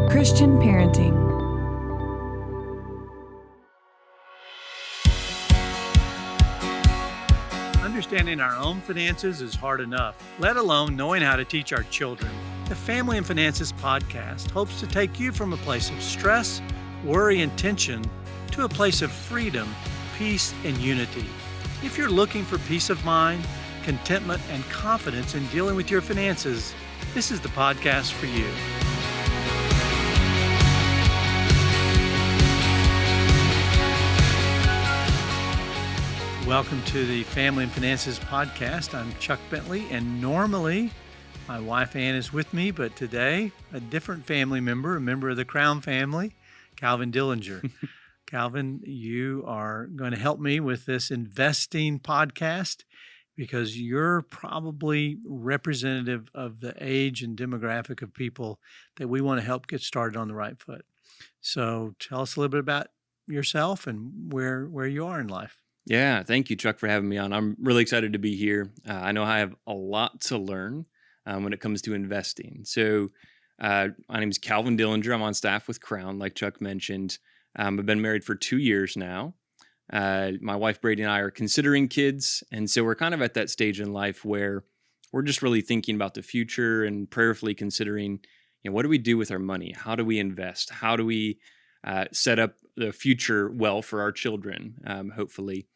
Christian Parenting. Understanding our own finances is hard enough, let alone knowing how to teach our children. The Family and Finances podcast hopes to take you from a place of stress, worry, and tension to a place of freedom, peace, and unity. If you're looking for peace of mind, contentment, and confidence in dealing with your finances, this is the podcast for you. Welcome to the Family and Finances podcast. I'm Chuck Bentley, and normally my wife Ann is with me, but today a different family member, a member of the Crown family, Calvin Dillinger. Calvin, you are going to help me with this investing podcast because you're probably representative of the age and demographic of people that we want to help get started on the right foot. So tell us a little bit about yourself and where you are in life. Yeah, thank you, Chuck, for having me on. I'm really excited to be here. I know I have a lot to learn when it comes to investing. So my name is Calvin Dillinger. I'm on staff with Crown, like Chuck mentioned. I've been married for 2 years now. My wife, Brady, and I are considering kids. And so we're kind of at that stage in life where we're just really thinking about the future and prayerfully considering, what do we do with our money? How do we invest? How do we set up the future well for our children, hopefully?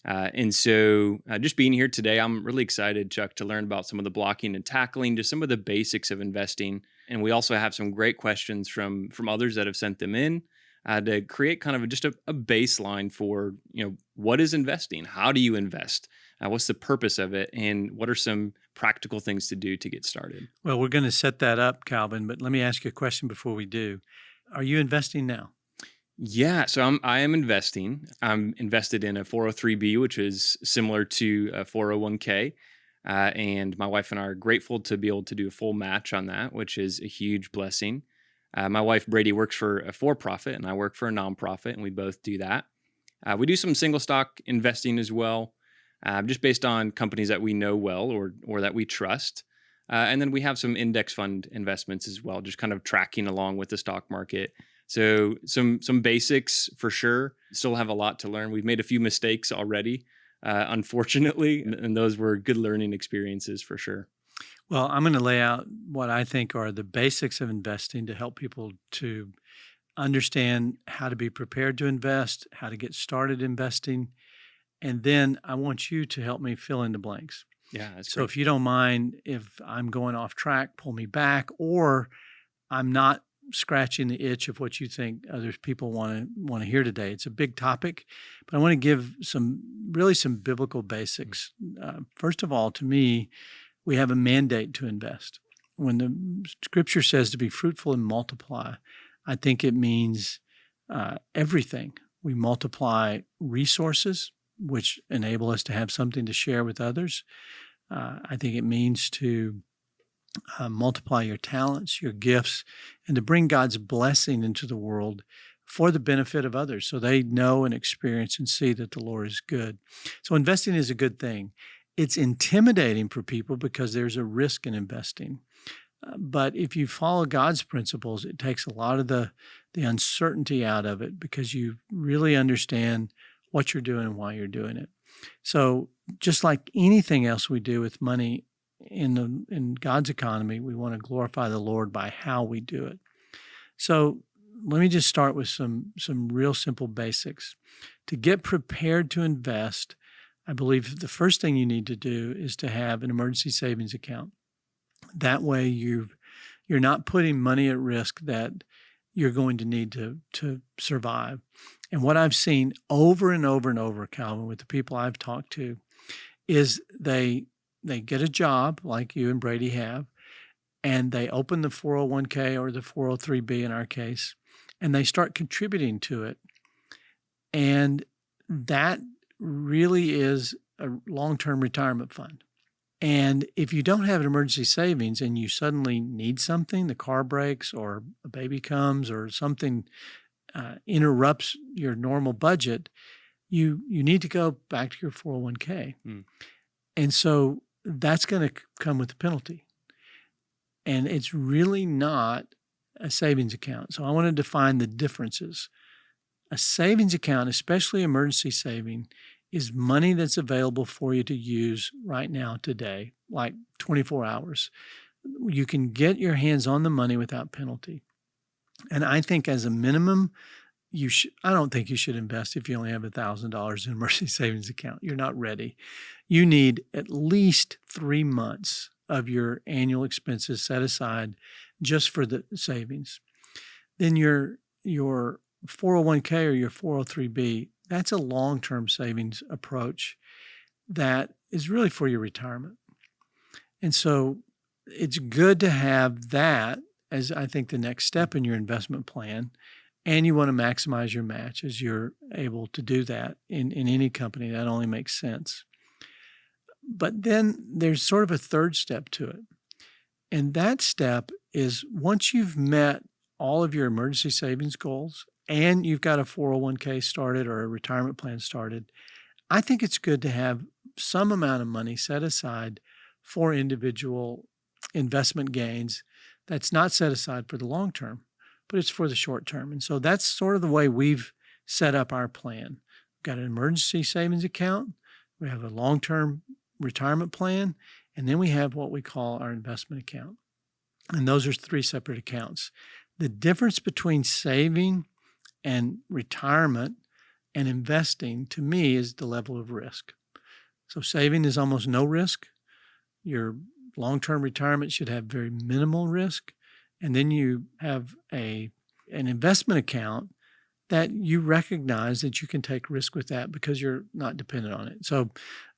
And so just being here today, I'm really excited, Chuck, to learn about some of the blocking and tackling, just some of the basics of investing. And we also have some great questions from others that have sent them in to create kind of just a baseline for, what is investing? How do you invest? What's the purpose of it? And what are some practical things to do to get started? Well, we're going to set that up, Calvin, but let me ask you a question before we do. Are you investing now? Yeah, so I am investing. I'm invested in a 403b, which is similar to a 401k. And my wife and I are grateful to be able to do a full match on that, which is a huge blessing. My wife, Brady, works for a for-profit, and I work for a nonprofit, and we both do that. We do some single stock investing as well, just based on companies that we know well or that we trust. And then we have some index fund investments as well, just kind of tracking along with the stock market. So some basics for sure. Still have a lot to learn. We've made a few mistakes already, unfortunately, and those were good learning experiences for sure. Well, I'm going to lay out what I think are the basics of investing to help people to understand how to be prepared to invest, how to get started investing, and then I want you to help me fill in the blanks. Yeah, that's so great. If you don't mind, if I'm going off track, pull me back, or I'm not scratching the itch of what you think other people want to hear today. It's a big topic, but I want to give some biblical basics. First of all, to me, we have a mandate to invest. When the scripture says to be fruitful and multiply, I think it means everything. We multiply resources, which enable us to have something to share with others. I think it means to multiply your talents, your gifts, and to bring God's blessing into the world for the benefit of others so they know and experience and see that the Lord is good. So investing is a good thing. It's intimidating for people because there's a risk in investing. But if you follow God's principles, it takes a lot of the uncertainty out of it because you really understand what you're doing and why you're doing it. So just like anything else we do with money, in God's economy, we want to glorify the Lord by how we do it. So let me just start with some real simple basics. To get prepared to invest, I believe the first thing you need to do is to have an emergency savings account. That way you're not putting money at risk that you're going to need to survive. And what I've seen over and over and over, Calvin, with the people I've talked to, is they get a job like you and Brady have, and they open the 401k or the 403b in our case, and they start contributing to it. And that really is a long-term retirement fund. And if you don't have an emergency savings and you suddenly need something, the car breaks or a baby comes or something interrupts your normal budget, you need to go back to your 401k. And so that's going to come with a penalty. And it's really not a savings account. So I want to define the differences. A savings account, especially emergency saving, is money that's available for you to use right now, today, like 24 hours. You can get your hands on the money without penalty. And I think as a minimum, I don't think you should invest if you only have $1,000 in an emergency savings account. You're not ready. You need at least 3 months of your annual expenses set aside just for the savings. Then your 401k or your 403b, that's a long-term savings approach that is really for your retirement. And so it's good to have that as, I think, the next step in your investment plan. And you want to maximize your match as you're able to do that in any company. That only makes sense. But then there's sort of a third step to it. And that step is, once you've met all of your emergency savings goals and you've got a 401k started or a retirement plan started, I think it's good to have some amount of money set aside for individual investment gains that's not set aside for the long term, but it's for the short term. And so that's sort of the way we've set up our plan. We've got an emergency savings account, we have a long-term retirement plan, and then we have what we call our investment account. And those are 3 separate accounts. The difference between saving and retirement and investing, to me, is the level of risk. So saving is almost no risk. Your long-term retirement should have very minimal risk. And then you have an investment account that you recognize that you can take risk with that because you're not dependent on it. So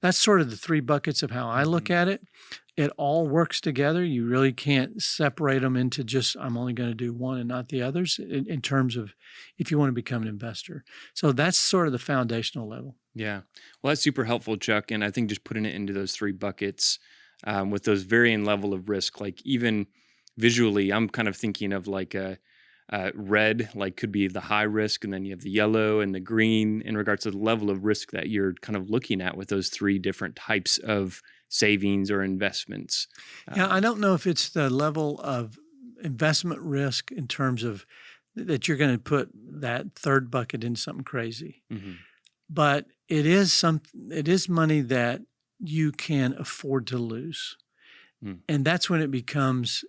that's sort of the 3 buckets of how I look at it. It all works together. You really can't separate them into just, I'm only going to do one and not the others in terms of if you want to become an investor. So that's sort of the foundational level. Yeah. Well, that's super helpful, Chuck. And I think just putting it into those 3 buckets with those varying level of risk, like even visually, I'm kind of thinking of like a red, like could be the high risk, and then you have the yellow and the green in regards to the level of risk that you're kind of looking at with those 3 different types of savings or investments. Yeah, I don't know if it's the level of investment risk in terms of that you're going to put that 3rd bucket in something crazy, but it is money that you can afford to lose. And that's when it becomes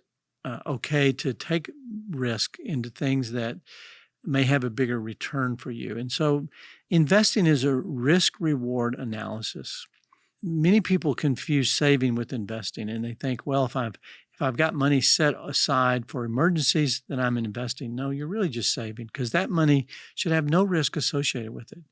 okay to take risk into things that may have a bigger return for you. And so investing is a risk-reward analysis. Many people confuse saving with investing, and they think, well, if I've got money set aside for emergencies, then I'm investing. No, you're really just saving, because that money should have no risk associated with it.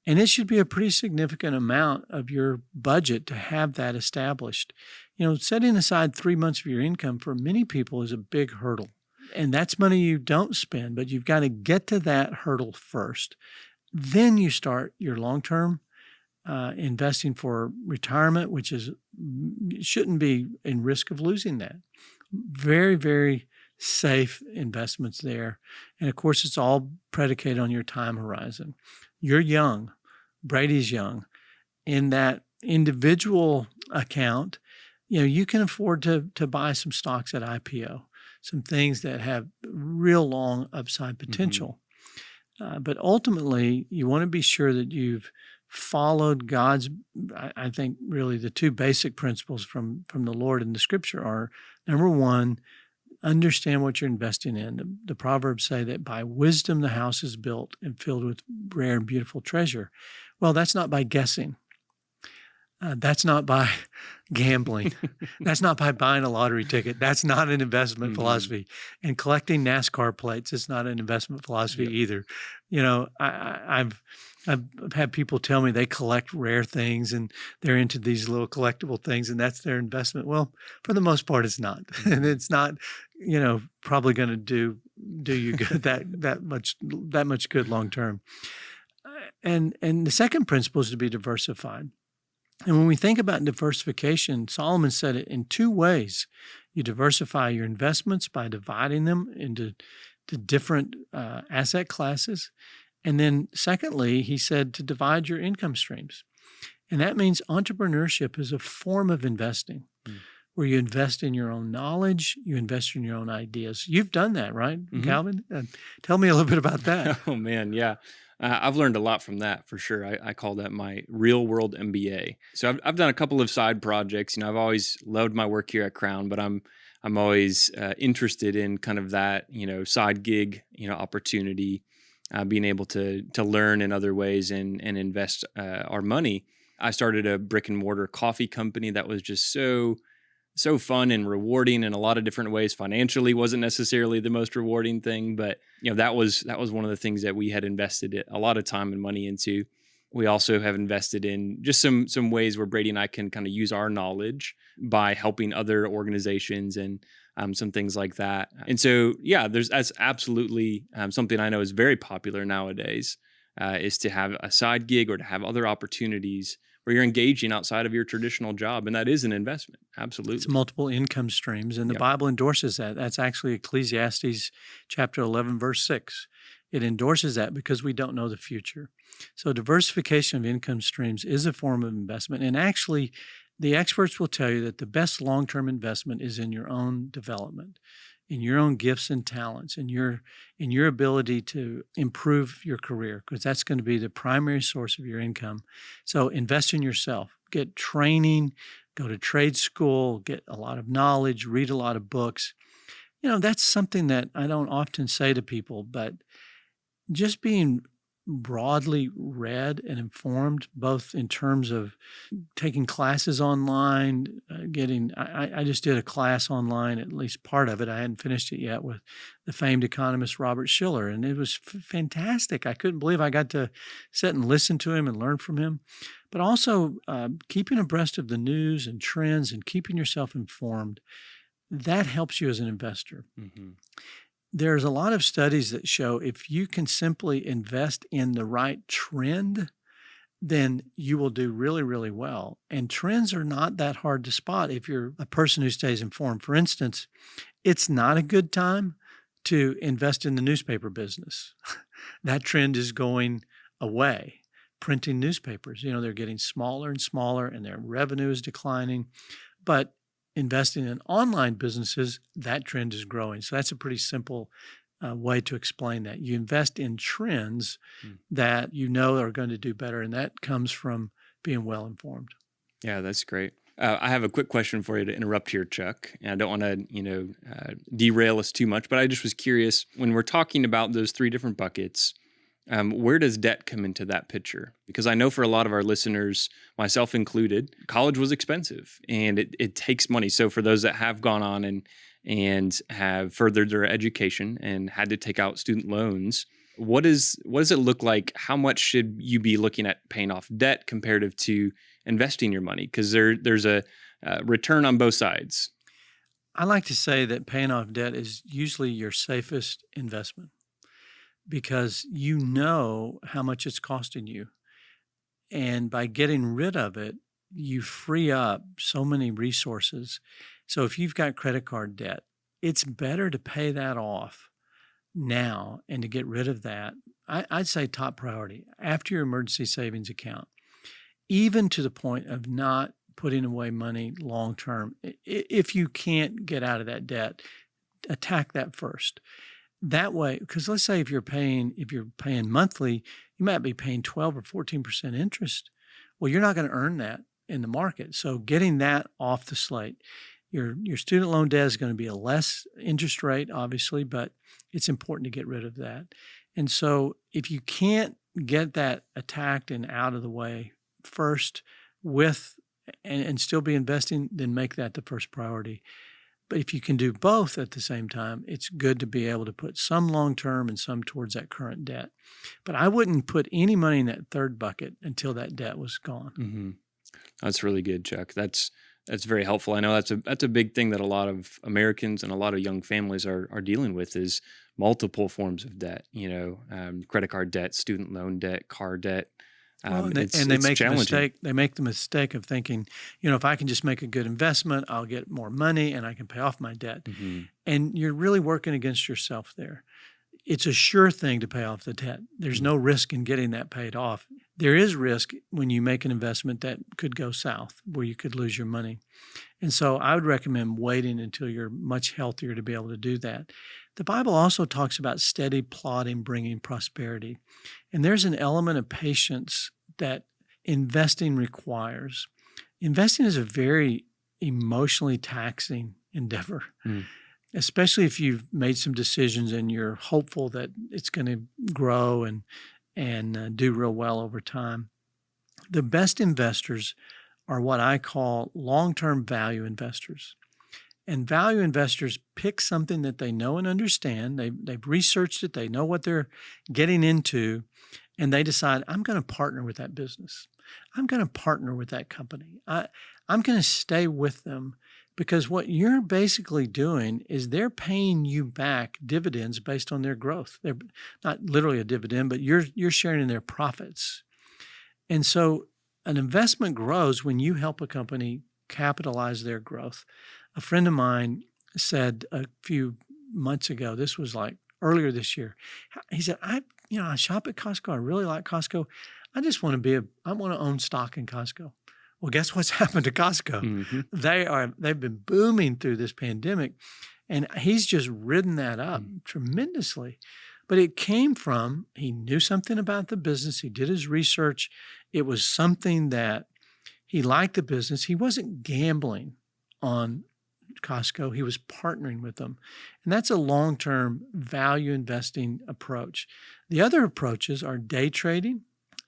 And it should be a pretty significant amount of your budget to have that established. You know, setting aside 3 months of your income for many people is a big hurdle. And that's money you don't spend, but you've got to get to that hurdle first. Then you start your long-term investing for retirement, which shouldn't be in risk of losing that. Very, very safe investments there. And of course, it's all predicated on your time horizon. You're young. Brady's young. In that individual account, you can afford to buy some stocks at IPO, some things that have real long upside potential. But ultimately, you want to be sure that you've followed God's, I think really the 2 basic principles from the Lord in the scripture are, number 1, understand what you're investing in. The Proverbs say that by wisdom the house is built and filled with rare and beautiful treasure. Well, that's not by guessing. That's not by gambling. That's not by buying a lottery ticket. That's not an investment philosophy. And collecting NASCAR plates is not an investment philosophy either. I've had people tell me they collect rare things and they're into these little collectible things and that's their investment. Well, for the most part, it's not. And it's not, probably going to do you good that much good long term. And the second principle is to be diversified. And when we think about diversification, Solomon said it in 2 ways. You diversify your investments by dividing them into different asset classes. And then secondly, he said to divide your income streams. And that means entrepreneurship is a form of investing where you invest in your own knowledge, you invest in your own ideas. You've done that, right, Calvin? Tell me a little bit about that. Oh man, yeah. I've learned a lot from that for sure. I call that my real world MBA. So I've done a couple of side projects. I've always loved my work here at Crown, but I'm always interested in kind of that side gig opportunity, being able to learn in other ways and invest our money. I started a brick and mortar coffee company that was just so fun and rewarding in a lot of different ways. Financially wasn't necessarily the most rewarding thing, but that was one of the things that we had invested a lot of time and money into. We also have invested in just some ways where Brady and I can kind of use our knowledge by helping other organizations and some things like that. And so, yeah, that's absolutely something I know is very popular nowadays, is to have a side gig or to have other opportunities where you're engaging outside of your traditional job. And that is an investment. Absolutely. It's multiple income streams. And the Bible endorses that. That's actually Ecclesiastes chapter 11, verse 6. It endorses that because we don't know the future. So diversification of income streams is a form of investment. And actually, the experts will tell you that the best long-term investment is in your own development, in your own gifts and talents, in your ability to improve your career, because that's going to be the primary source of your income. So invest in yourself, get training, go to trade school, get a lot of knowledge, read a lot of books. That's something that I don't often say to people, but just being broadly read and informed, both in terms of taking classes online, I just did a class online, at least part of it. I hadn't finished it yet, with the famed economist Robert Shiller, and it was fantastic. I couldn't believe I got to sit and listen to him and learn from him. But also keeping abreast of the news and trends and keeping yourself informed, that helps you as an investor. There's a lot of studies that show if you can simply invest in the right trend, then you will do really, really well. And trends are not that hard to spot if you're a person who stays informed. For instance, it's not a good time to invest in the newspaper business. That trend is going away. Printing newspapers, they're getting smaller and smaller and their revenue is declining. But investing in online businesses, that trend is growing. So that's a pretty simple way to explain that. You invest in trends that are going to do better, and that comes from being well informed. Yeah, that's great. I have a quick question for you to interrupt here, Chuck. And I don't want to, derail us too much, but I just was curious, when we're talking about those three different buckets, where does debt come into that picture? Because I know for a lot of our listeners, myself included, college was expensive and it takes money. So for those that have gone on and have furthered their education and had to take out student loans, what does it look like? How much should you be looking at paying off debt comparative to investing your money? Because there's a return on both sides. I like to say that paying off debt is usually your safest investment, because you know how much it's costing you. And by getting rid of it, you free up so many resources. So if you've got credit card debt, it's better to pay that off now and to get rid of that. I'd say top priority after your emergency savings account, even to the point of not putting away money long term. If you can't get out of that debt, attack that first. That way, because let's say if you're paying monthly, you might be paying 12 or 14% interest. Well, you're not going to earn that in the market. So getting that off the slate. Your student loan debt is going to be a less interest rate, obviously, but it's important to get rid of that. And so if you can't get that attacked and out of the way first and still be investing, then make that the first priority. But if you can do both at the same time, it's good to be able to put some long-term and some towards that current debt. But I wouldn't put any money in that third bucket until that debt was gone. Mm-hmm. That's really good, Chuck. That's very helpful. I know that's a big thing that a lot of Americans and a lot of young families are dealing with, is multiple forms of debt. Credit card debt, student loan debt, car debt. They make the mistake of thinking, if I can just make a good investment, I'll get more money and I can pay off my debt. Mm-hmm. And you're really working against yourself there. It's a sure thing to pay off the debt. There's no risk in getting that paid off. there is risk when you make an investment that could go south, where you could lose your money. And so I would recommend waiting until you're much healthier to be able to do that. The Bible also talks about steady plodding bringing prosperity. And there's an element of patience that investing requires. Investing is a very emotionally taxing endeavor, especially if you've made some decisions and you're hopeful that it's going to grow and do real well over time. The best investors are what I call long-term value investors. And value investors pick something that they know and understand. They've researched it. They know what they're getting into. And they decide, I'm going to partner with that business. I'm going to partner with that company. I'm going to stay with them, because what you're basically doing is they're paying you back dividends based on their growth. They're not literally a dividend, but you're sharing in their profits. And so an investment grows when you help a company capitalize their growth. A friend of mine said a few months ago, this was like earlier this year, he said, I shop at Costco. I really like Costco. I just want to I want to own stock in Costco. Well, guess what's happened to Costco? Mm-hmm. They've been booming through this pandemic, and he's just ridden that up tremendously. But it came from, he knew something about the business. He did his research. It was something that he liked the business. He wasn't gambling on Costco. He was partnering with them. And that's a long-term value investing approach. The other approaches are day trading.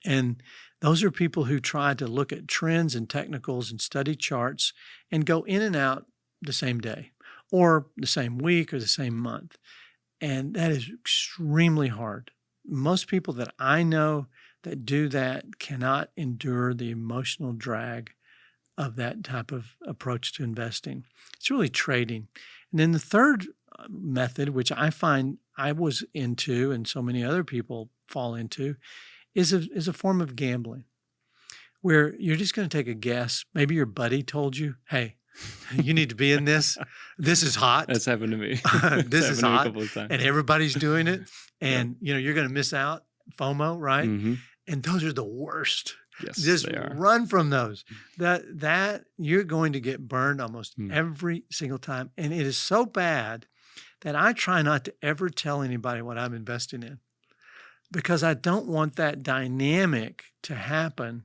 And those are people who try to look at trends and technicals and study charts and go in and out the same day or the same week or the same month. And that is extremely hard. Most people that I know that do that cannot endure the emotional drag of that type of approach to investing. It's really trading. And then the third method, which I find I was into and so many other people fall into, is a form of gambling, where you're just going to take a guess. Maybe your buddy told you, hey, you need to be in this. This is hot. That's happened to me. This is hot. A couple of times. And everybody's doing it. And you're going to miss out. FOMO, right? Mm-hmm. And those are the worst. Yes, just they are. Run from those. That you're going to get burned almost every single time. And it is so bad that I try not to ever tell anybody what I'm investing in, because I don't want that dynamic to happen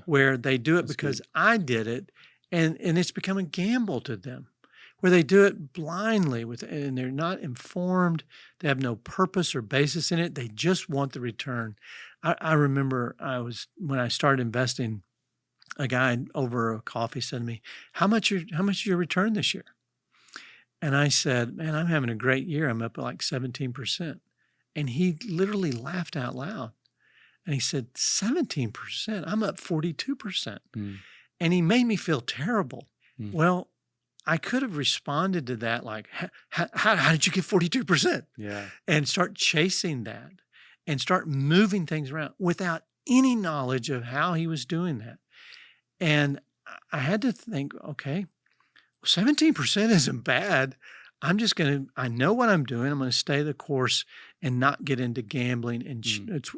where they do it because I did it, and it's become a gamble to them, where they do it blindly and they're not informed. They have no purpose or basis in it. They just want the return. I remember when I started investing, a guy over a coffee said to me, how much is your return this year? And I said, man, I'm having a great year. I'm up like 17%. And he literally laughed out loud. And he said, 17%? I'm up 42%. And he made me feel terrible. Well, I could have responded to that like, how did you get 42%? Yeah. And start chasing that and start moving things around without any knowledge of how he was doing that. And I had to think, okay, 17% isn't bad. I know what I'm doing. I'm going to stay the course and not get into gambling. And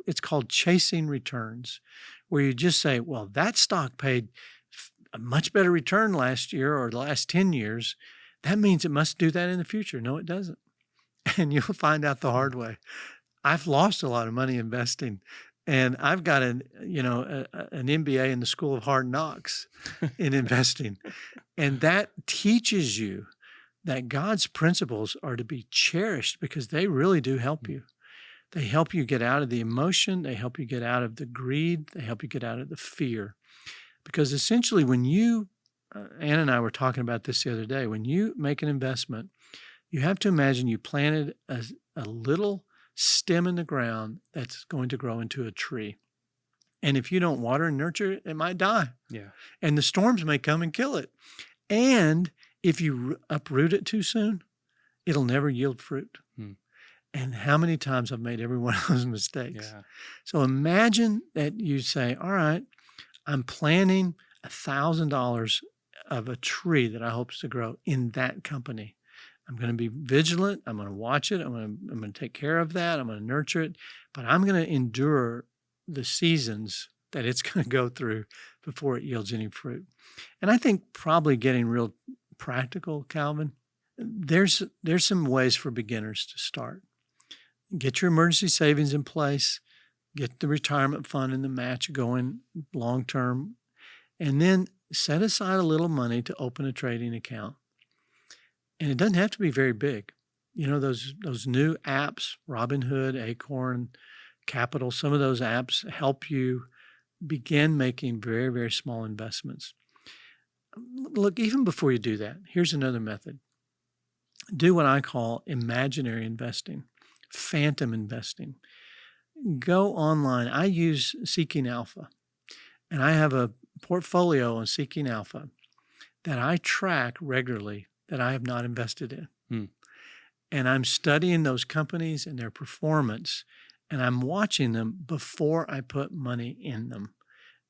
it's called chasing returns, where you just say, well, that stock paid a much better return last year or the last 10 years. That means it must do that in the future. No, it doesn't. And you'll find out the hard way. I've lost a lot of money investing, and I've got an MBA in the School of Hard Knocks in investing. And that teaches you that God's principles are to be cherished, because they really do help you. They help you get out of the emotion. They help you get out of the greed. They help you get out of the fear. Because essentially when Ann and I were talking about this the other day, when you make an investment, you have to imagine you planted a little stem in the ground that's going to grow into a tree. And if you don't water and nurture it, it might die. Yeah. And the storms may come and kill it. And if you uproot it too soon, it'll never yield fruit. And how many times I've made every one of those mistakes. Yeah. So imagine that you say, all right, I'm planting $1,000 of a tree that I hope to grow in that company. I'm going to be vigilant. I'm going to watch it. I'm going to take care of that. I'm going to nurture it. But I'm going to endure the seasons that it's going to go through before it yields any fruit. And I think probably getting real practical, Calvin, there's some ways for beginners to start. Get your emergency savings in place, get the retirement fund and the match going long term, and then set aside a little money to open a trading account. And it doesn't have to be very big. You know, those new apps, Robinhood, Acorn, Capital, some of those apps help you begin making very, very small investments. Look, even before you do that, here's another method. Do what I call imaginary investing, phantom investing. Go online. I use Seeking Alpha, and I have a portfolio on Seeking Alpha that I track regularly that I have not invested in. And I'm studying those companies and their performance, and I'm watching them before I put money in them.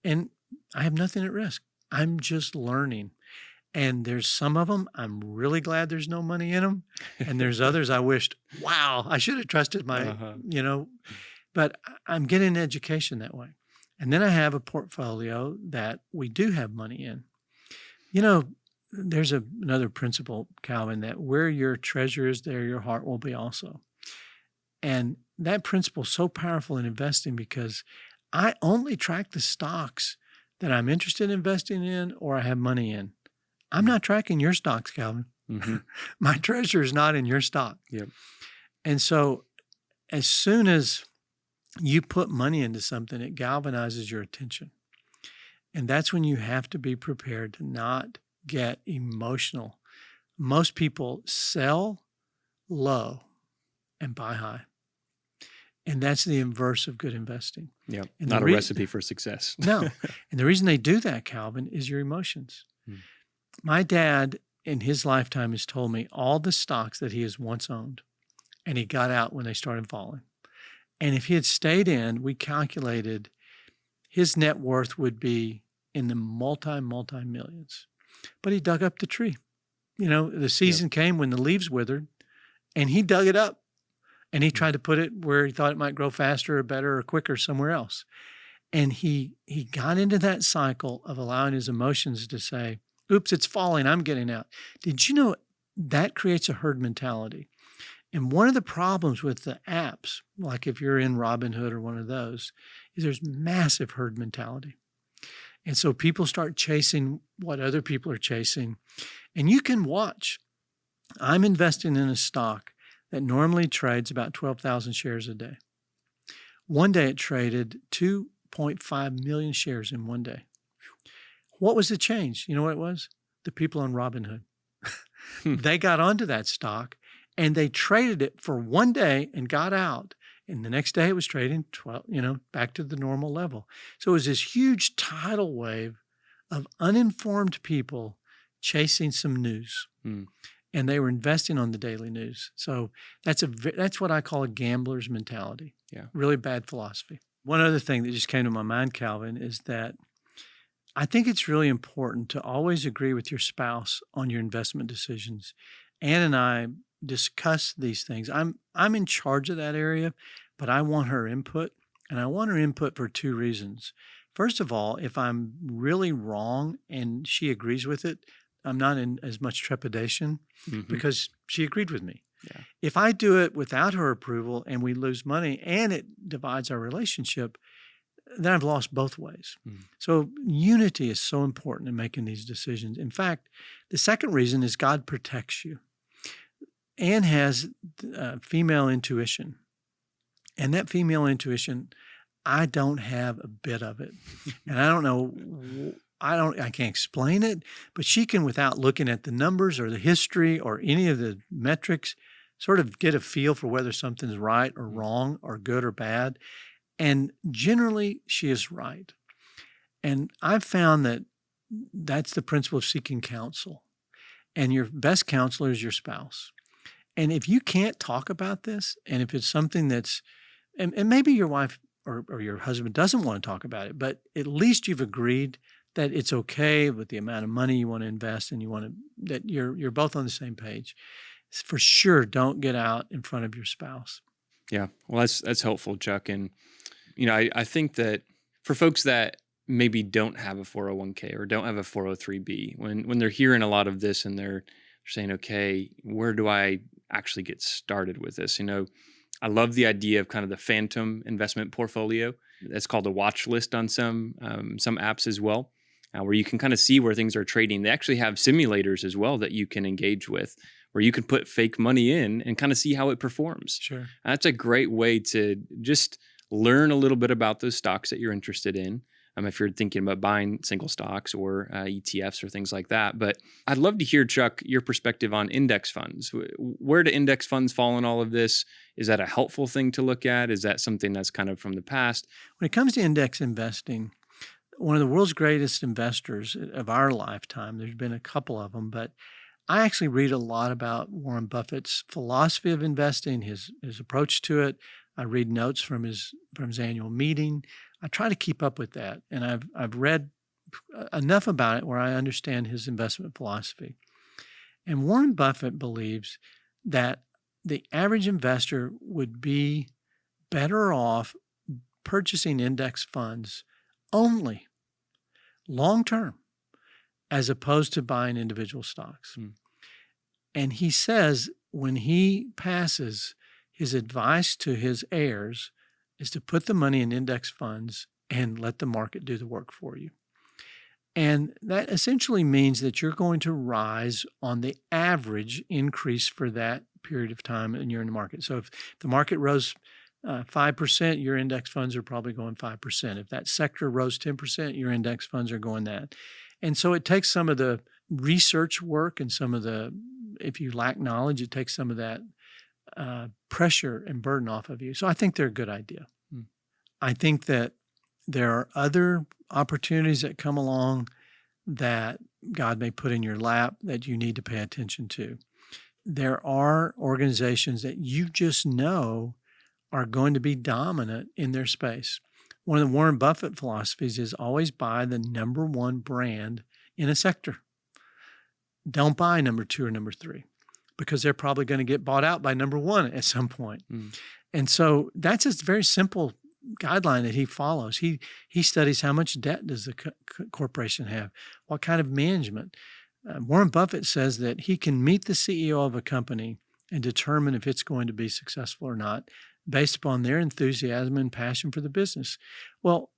And I have nothing at risk. I'm just learning. And there's some of them, I'm really glad there's no money in them. And there's others I wished, wow, I should have trusted my, but I'm getting an education that way. And then I have a portfolio that we do have money in. You know, there's another principle, Calvin, that where your treasure is, there your heart will be also. And that principle is so powerful in investing because I only track the stocks that I'm interested in investing in or I have money in. I'm not tracking your stocks, Calvin. My treasure is not in your stock. Yep. And so as soon as you put money into something, it galvanizes your attention. And that's when you have to be prepared to not get emotional. Most people sell low and buy high. And that's the inverse of good investing. Yeah, not a recipe for success. No. And the reason they do that, Calvin, is your emotions. My dad, in his lifetime, has told me all the stocks that he has once owned, and he got out when they started falling. And if he had stayed in, we calculated his net worth would be in the multi-millions. But he dug up the tree. You know, the season came when the leaves withered, and he dug it up. And he tried to put it where he thought it might grow faster or better or quicker somewhere else. And he got into that cycle of allowing his emotions to say, oops, it's falling, I'm getting out. Did you know that creates a herd mentality? And one of the problems with the apps, like if you're in Robinhood or one of those, is there's massive herd mentality. And so people start chasing what other people are chasing. And you can watch. I'm investing in a stock that normally trades about 12,000 shares a day. One day it traded 2.5 million shares in one day. What was the change? You know what it was? The people on Robinhood. They got onto that stock and they traded it for one day and got out. And the next day it was trading back to the normal level. So it was this huge tidal wave of uninformed people chasing some news. And they were investing on the daily news. So that's what I call a gambler's mentality. Yeah. Really bad philosophy. One other thing that just came to my mind, Calvin, is that I think it's really important to always agree with your spouse on your investment decisions. Ann and I discuss these things. I'm in charge of that area, but I want her input. And I want her input for two reasons. First of all, if I'm really wrong and she agrees with it, I'm not in as much trepidation because she agreed with me. Yeah. If I do it without her approval and we lose money and it divides our relationship, then I've lost both ways. So unity is so important in making these decisions. In fact, the second reason is God protects you. Ann has female intuition. And that female intuition, I don't have a bit of it. And I don't know... I can't explain it, but she can, without looking at the numbers or the history or any of the metrics, sort of get a feel for whether something's right or wrong or good or bad. And generally, she is right. And I've found that that's the principle of seeking counsel. And your best counselor is your spouse. And if you can't talk about this, and if it's something that's, and maybe your wife or your husband doesn't want to talk about it, but at least you've agreed that it's okay with the amount of money you want to invest and that you're both on the same page. For sure, don't get out in front of your spouse. Yeah, well, that's helpful, Chuck. And, I think that For folks that maybe don't have a 401k or don't have a 403b, when they're hearing a lot of this and they're saying, okay, where do I actually get started with this? I love the idea of kind of the phantom investment portfolio. That's called a watch list on some apps as well, where you can kind of see where things are trading. They actually have simulators as well that you can engage with, where you can put fake money in and kind of see how it performs. Sure. That's a great way to just learn a little bit about those stocks that you're interested in. If you're thinking about buying single stocks or ETFs or things like that. But I'd love to hear, Chuck, your perspective on index funds. Where do index funds fall in all of this? Is that a helpful thing to look at? Is that something that's kind of from the past? When it comes to index investing, one of the world's greatest investors of our lifetime, there's been a couple of them, but I actually read a lot about Warren Buffett's philosophy of investing, his approach to it. I read notes from his annual meeting. I try to keep up with that, and I've read enough about it where I understand his investment philosophy. And Warren Buffett believes that the average investor would be better off purchasing index funds only long term as opposed to buying individual stocks. And he says when he passes, his advice to his heirs is to put the money in index funds and let the market do the work for you. And that essentially means that you're going to rise on the average increase for that period of time and you're in the market. So if the market rose 5%, your index funds are probably going 5%. If that sector rose 10%, your index funds are going that. And so it takes some of the research work and some of the, if you lack knowledge, it takes some of that pressure and burden off of you. So I think they're a good idea. I think that there are other opportunities that come along that God may put in your lap that you need to pay attention to. There are organizations that you just know are going to be dominant in their space. One of the Warren Buffett philosophies is always buy the number one brand in a sector. Don't buy number two or number three, because they're probably going to get bought out by number one at some point. And so that's a very simple guideline that he follows. He studies how much debt does the corporation have, what kind of management. Warren Buffett says that he can meet the CEO of a company and determine if it's going to be successful or not based upon their enthusiasm and passion for the business. Well,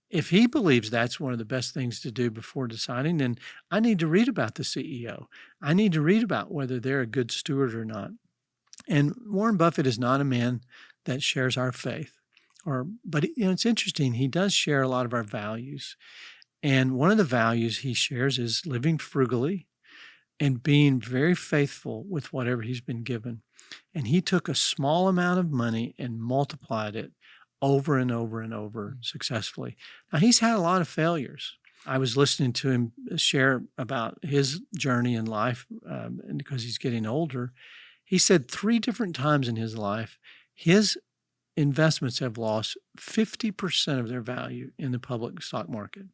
if he believes that's one of the best things to do before deciding, then I need to read about the CEO. I need to read about whether they're a good steward or not. And Warren Buffett is not a man that shares our faith. But it's interesting. He does share a lot of our values. And one of the values he shares is living frugally and being very faithful with whatever he's been given. And he took a small amount of money and multiplied it over and over and over successfully. Now, he's had a lot of failures. I was listening to him share about his journey in life, and because he's getting older. He said 3 different times in his life, his investments have lost 50% of their value in the public stock market.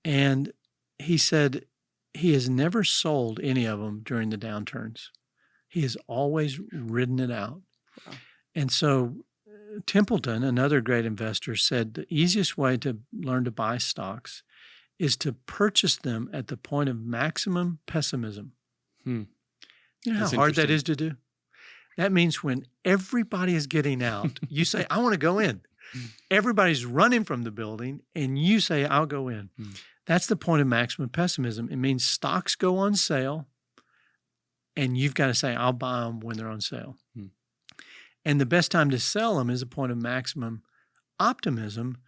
And he said he has never sold any of them during the downturns. He has always ridden it out. Wow. And so Templeton, another great investor, said the easiest way to learn to buy stocks is to purchase them at the point of maximum pessimism. You know how hard that is to do? That means when everybody is getting out, you say, I want to go in. Everybody's running from the building, and you say, I'll go in. That's the point of maximum pessimism. It means stocks go on sale, and you've got to say, I'll buy them when they're on sale. And the best time to sell them is a point of maximum optimism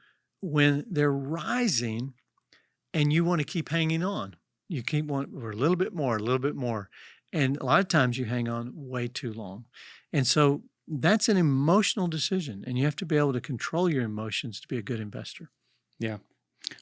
when they're rising, and you want to keep hanging on. You keep wanting for a little bit more, a little bit more. And a lot of times you hang on way too long. And so that's an emotional decision, and you have to be able to control your emotions to be a good investor. Yeah.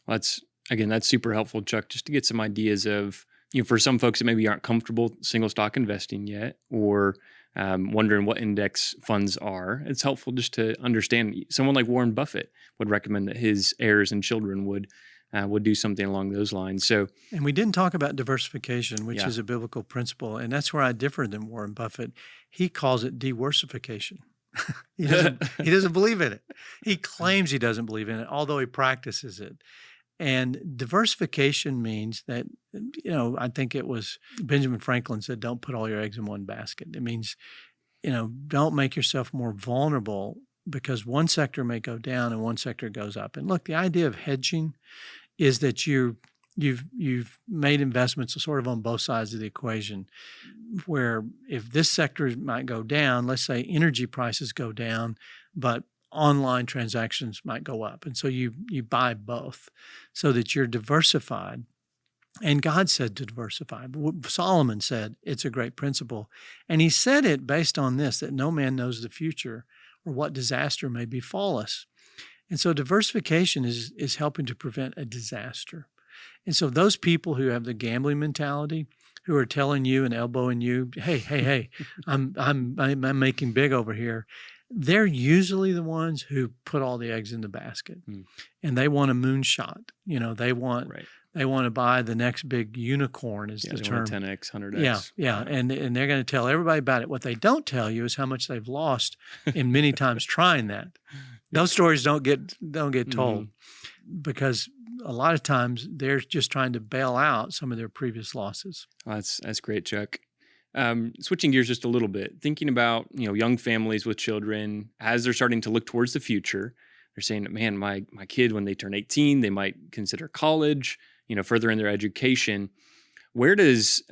Well, that's super helpful, Chuck, just to get some ideas of, for some folks that maybe aren't comfortable single stock investing yet, or wondering what index funds are. It's helpful just to understand. Someone like Warren Buffett would recommend that his heirs and children would do something along those lines. And we didn't talk about diversification, which is a biblical principle, and that's where I differ than Warren Buffett. He calls it diversification. He doesn't believe in it. He claims he doesn't believe in it, although he practices it. And diversification means that, I think it was Benjamin Franklin said, don't put all your eggs in one basket. It means, don't make yourself more vulnerable because one sector may go down and one sector goes up. And look, the idea of hedging is that you've made investments sort of on both sides of the equation, where if this sector might go down, let's say energy prices go down, but online transactions might go up. And so you buy both so that you're diversified. And God said to diversify. Solomon said it's a great principle. And he said it based on this, that no man knows the future or what disaster may befall us. And so diversification is helping to prevent a disaster. And so those people who have the gambling mentality, who are telling you and elbowing you, hey, I'm making big over here, they're usually the ones who put all the eggs in the basket, and they want a moonshot. They want to buy the next big unicorn, is the term. 10x, 100x. Yeah, and they're going to tell everybody about it. What they don't tell you is how much they've lost, in many times trying that. Those stories don't get told because a lot of times they're just trying to bail out some of their previous losses. Oh, that's great, Chuck. Switching gears just a little bit, thinking about young families with children as they're starting to look towards the future. They're saying, man, my kid, when they turn 18, they might consider college, further in their education. Where does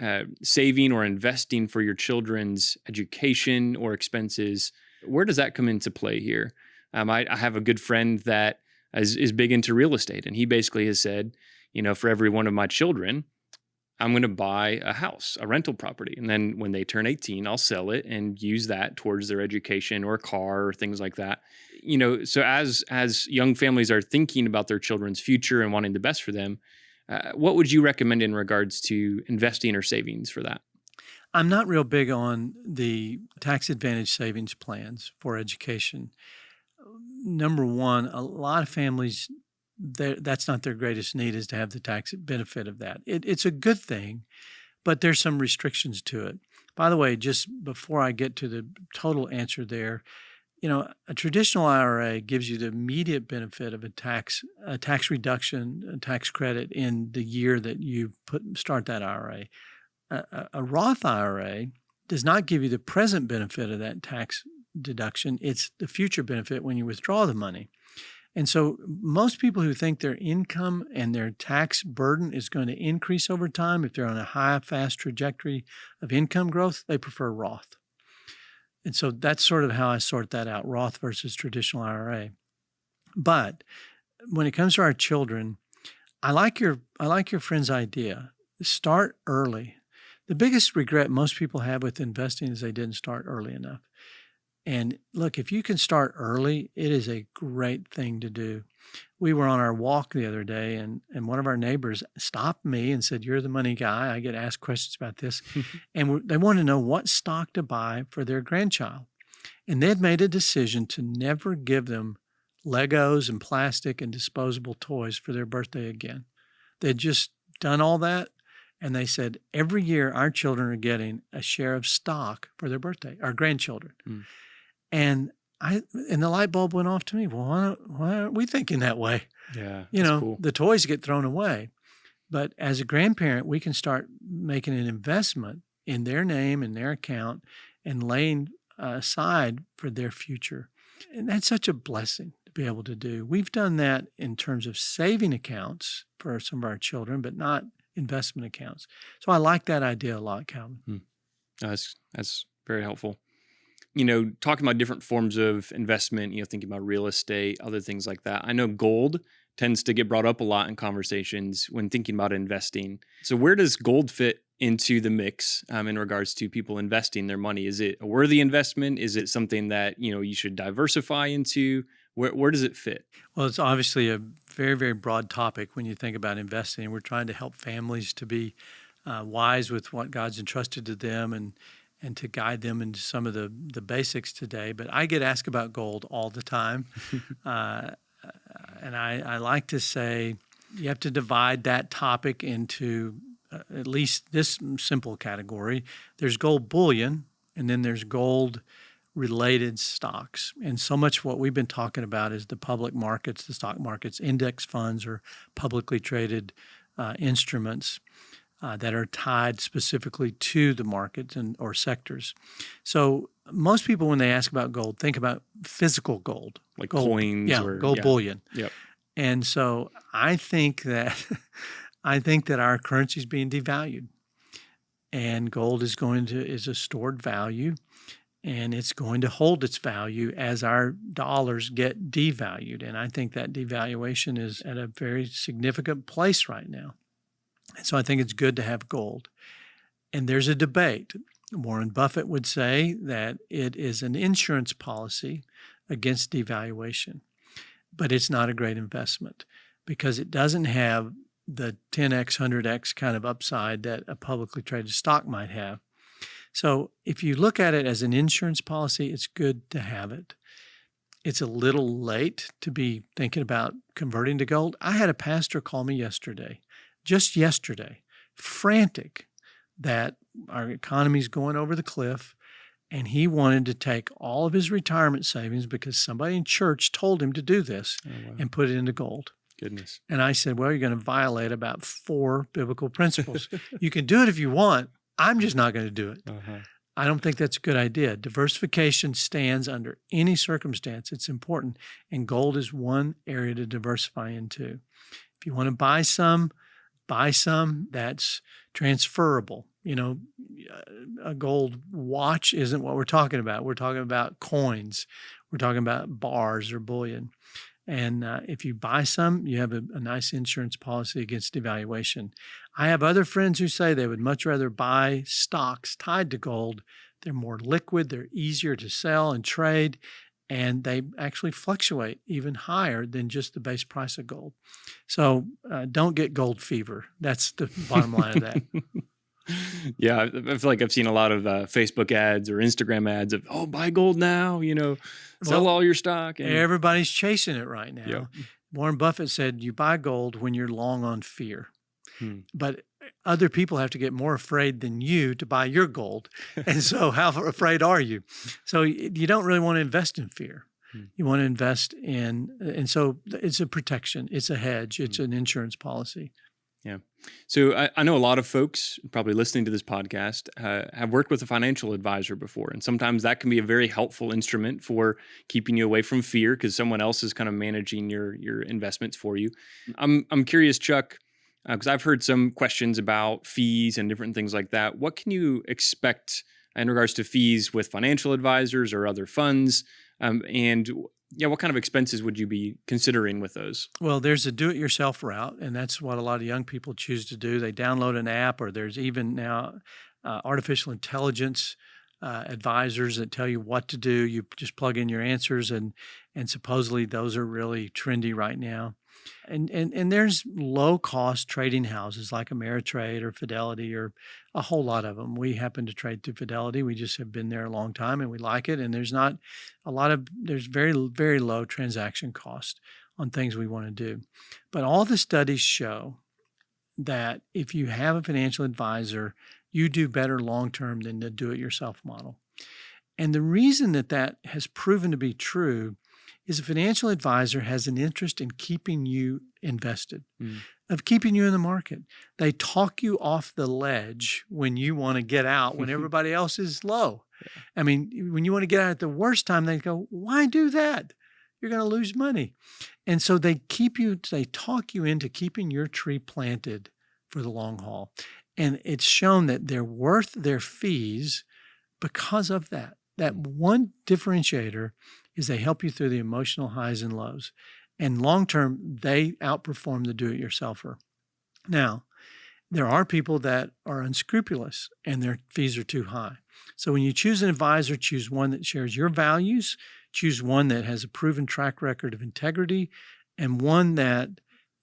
saving or investing for your children's education or expenses, where does that come into play here? I have a good friend that is big into real estate, and he basically has said, for every one of my children, I'm going to buy a house, a rental property. And then when they turn 18, I'll sell it and use that towards their education or a car or things like that. So as young families are thinking about their children's future and wanting the best for them, what would you recommend in regards to investing or savings for that? I'm not real big on the tax advantage savings plans for education. Number one, a lot of families, that's not their greatest need, is to have the tax benefit of that. It's a good thing, but there's some restrictions to it. By the way, just before I get to the total answer there, a traditional IRA gives you the immediate benefit of a tax reduction, a tax credit in the year that you start that IRA. A Roth IRA does not give you the present benefit of that tax deduction. It's the future benefit when you withdraw the money. And so most people who think their income and their tax burden is going to increase over time, if they're on a high, fast trajectory of income growth, they prefer Roth. And so that's sort of how I sort that out, Roth versus traditional IRA. But when it comes to our children, I like your friend's idea. Start early. The biggest regret most people have with investing is they didn't start early enough. And look, if you can start early, it is a great thing to do. We were on our walk the other day, and one of our neighbors stopped me and said, "You're the money guy. I get asked questions about this." And they wanted to know what stock to buy for their grandchild. And they'd made a decision to never give them Legos and plastic and disposable toys for their birthday again. They'd just done all that. And they said, every year our children are getting a share of stock for their birthday, our grandchildren. And the light bulb went off to me. Well, why aren't we thinking that way? Yeah, cool. The toys get thrown away. But as a grandparent, we can start making an investment in their name and their account and laying aside for their future. And that's such a blessing to be able to do. We've done that in terms of saving accounts for some of our children, but not investment accounts. So I like that idea a lot, Calvin. That's very helpful. Talking about different forms of investment, thinking about real estate, other things like that. I know gold tends to get brought up a lot in conversations when thinking about investing. So where does gold fit into the mix in regards to people investing their money? Is it a worthy investment? Is it something that, you should diversify into? Where does it fit? Well, it's obviously a very, very broad topic when you think about investing. We're trying to help families to be wise with what God's entrusted to them and to guide them into some of the basics today. But I get asked about gold all the time. And I like to say you have to divide that topic into at least this simple category. There's gold bullion, and then there's gold related stocks. And so much what we've been talking about is the public markets, the stock markets, index funds, or publicly traded instruments that are tied specifically to the markets or sectors. So most people, when they ask about gold, think about physical gold. Like gold, coins or gold bullion. Yep. And so I think that our currency is being devalued, and gold is a stored value, and it's going to hold its value as our dollars get devalued. And I think that devaluation is at a very significant place right now. And so I think it's good to have gold. And there's a debate. Warren Buffett would say that it is an insurance policy against devaluation, but it's not a great investment because it doesn't have the 10x, 100x kind of upside that a publicly traded stock might have. So if you look at it as an insurance policy, it's good to have it. It's a little late to be thinking about converting to gold. I had a pastor call me just yesterday, frantic that our economy's going over the cliff, and he wanted to take all of his retirement savings because somebody in church told him to do this and put it into gold. Goodness. And I said, well, you're going to violate about 4 biblical principles. You can do it if you want. I'm just not going to do it. I don't think that's a good idea. Diversification stands under any circumstance. It's important. And gold is one area to diversify into. If you want to buy some that's transferable. You know, a gold watch isn't what we're talking about. We're talking about coins. We're talking about bars or bullion. And if you buy some, you have a nice insurance policy against devaluation. I have other friends who say they would much rather buy stocks tied to gold. They're more liquid, they're easier to sell and trade, and they actually fluctuate even higher than just the base price of gold. So don't get gold fever. That's the bottom line of that. Yeah, I feel like I've seen a lot of Facebook ads or Instagram ads of, buy gold now, sell all your stock. And everybody's chasing it right now. Yep. Warren Buffett said you buy gold when you're long on fear. But other people have to get more afraid than you to buy your gold. And so how afraid are you? So you don't really want to invest in fear. You want to invest and so it's a protection. It's a hedge. It's an insurance policy. Yeah. So I know a lot of folks probably listening to this podcast have worked with a financial advisor before. And sometimes that can be a very helpful instrument for keeping you away from fear because someone else is kind of managing your investments for you. I'm curious, Chuck, because I've heard some questions about fees and different things like that. What can you expect in regards to fees with financial advisors or other funds? What kind of expenses would you be considering with those? Well, there's a do-it-yourself route, and that's what a lot of young people choose to do. They download an app, or there's even now artificial intelligence advisors that tell you what to do. You just plug in your answers, and supposedly those are really trendy right now. And there's low-cost trading houses like Ameritrade or Fidelity or a whole lot of them. We happen to trade through Fidelity. We just have been there a long time and we like it. And there's very, very low transaction cost on things we want to do. But all the studies show that if you have a financial advisor, you do better long-term than the do-it-yourself model. And the reason that has proven to be true is a financial advisor has an interest in keeping you invested, of keeping you in the market. They talk you off the ledge when you want to get out, when everybody else is low. Yeah. I mean, when you want to get out at the worst time, they go, why do that? You're going to lose money. And so they talk you into keeping your tree planted for the long haul. And it's shown that they're worth their fees because of that. That one differentiator is they help you through the emotional highs and lows. And long-term, they outperform the do-it-yourselfer. Now, there are people that are unscrupulous and their fees are too high. So when you choose an advisor, choose one that shares your values, choose one that has a proven track record of integrity, and one that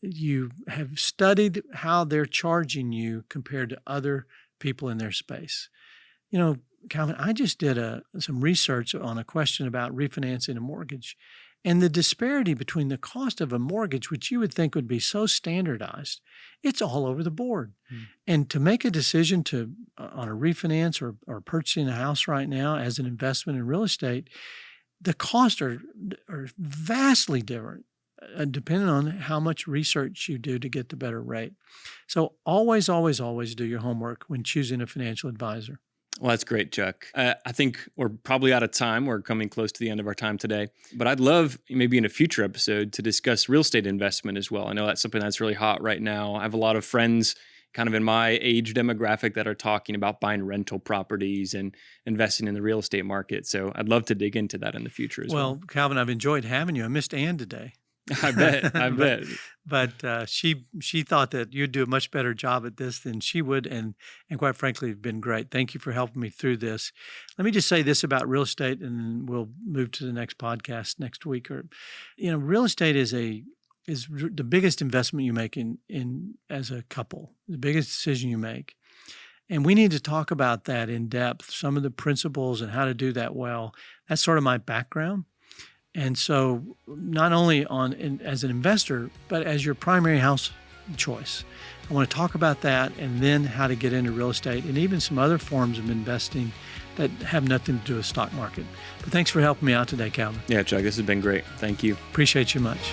you have studied how they're charging you compared to other people in their space. Calvin, I just did some research on a question about refinancing a mortgage, And the disparity between the cost of a mortgage, which you would think would be so standardized, it's all over the board. And to make a decision on a refinance or purchasing a house right now as an investment in real estate, the costs are vastly different, depending on how much research you do to get the better rate. So always, always, always do your homework when choosing a financial advisor. Well, that's great, Chuck. I think we're probably out of time. We're coming close to the end of our time today. But I'd love maybe in a future episode to discuss real estate investment as well. I know that's something that's really hot right now. I have a lot of friends kind of in my age demographic that are talking about buying rental properties and investing in the real estate market. So I'd love to dig into that in the future as well. Well, Calvin, I've enjoyed having you. I missed Ann today. I bet. But she thought that you'd do a much better job at this than she would, and quite frankly, it's been great. Thank you for helping me through this. Let me just say this about real estate, and then we'll move to the next podcast next week. Real estate is the biggest investment you make in as a couple, the biggest decision you make. And we need to talk about that in depth, some of the principles and how to do that well. That's sort of my background. And so not only as an investor, but as your primary house choice, I want to talk about that and then how to get into real estate and even some other forms of investing that have nothing to do with stock market. But thanks for helping me out today, Calvin. Yeah, Chuck, this has been great. Thank you. Appreciate you much.